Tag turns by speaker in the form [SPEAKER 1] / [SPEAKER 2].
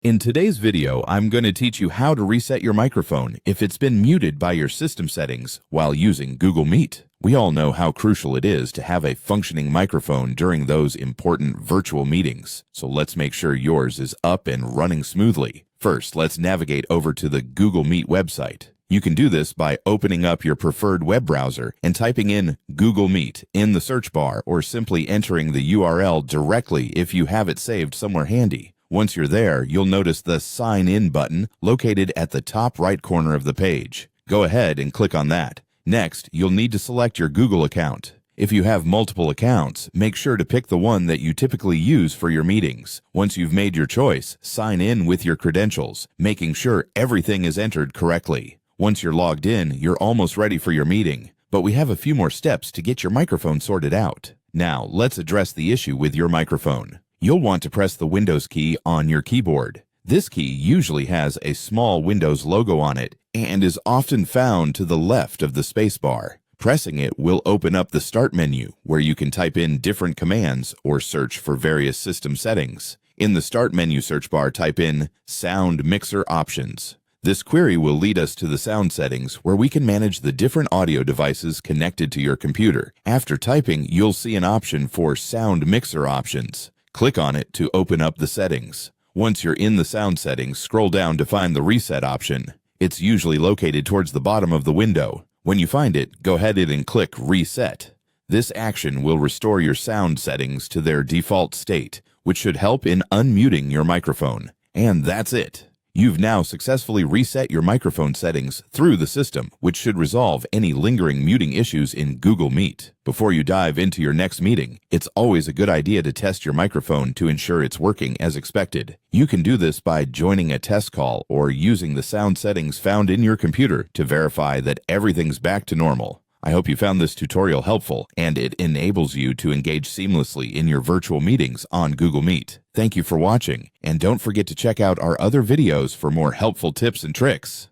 [SPEAKER 1] In today's video, I'm going to teach you how to reset your microphone if it's been muted by your system settings while using Google Meet. We all know how crucial it is to have a functioning microphone during those important virtual meetings, so let's make sure yours is up and running smoothly. First, let's navigate over to the Google Meet website. You can do this by opening up your preferred web browser and typing in Google Meet in the search bar, or simply entering the URL directly if you have it saved somewhere handy. Once you're there, you'll notice the Sign In button located at the top right corner of the page. Go ahead and click on that. Next, you'll need to select your Google account. If you have multiple accounts, make sure to pick the one that you typically use for your meetings. Once you've made your choice, sign in with your credentials, making sure everything is entered correctly. Once you're logged in, you're almost ready for your meeting. But we have a few more steps to get your microphone sorted out. Now, let's address the issue with your microphone. You'll want to press the Windows key on your keyboard. This key usually has a small Windows logo on it and is often found to the left of the spacebar. Pressing it will open up the Start menu, where you can type in different commands or search for various system settings. In the Start menu search bar, type in Sound Mixer Options. This query will lead us to the sound settings, where we can manage the different audio devices connected to your computer. After typing, you'll see an option for Sound Mixer Options. Click on it to open up the settings. Once you're in the sound settings, scroll down to find the Reset option. It's usually located towards the bottom of the window. When you find it, go ahead and click Reset. This action will restore your sound settings to their default state, which should help in unmuting your microphone. And that's it. You've now successfully reset your microphone settings through the system, which should resolve any lingering muting issues in Google Meet. Before you dive into your next meeting, it's always a good idea to test your microphone to ensure it's working as expected. You can do this by joining a test call or using the sound settings found in your computer to verify that everything's back to normal. I hope you found this tutorial helpful and it enables you to engage seamlessly in your virtual meetings on Google Meet. Thank you for watching, and don't forget to check out our other videos for more helpful tips and tricks.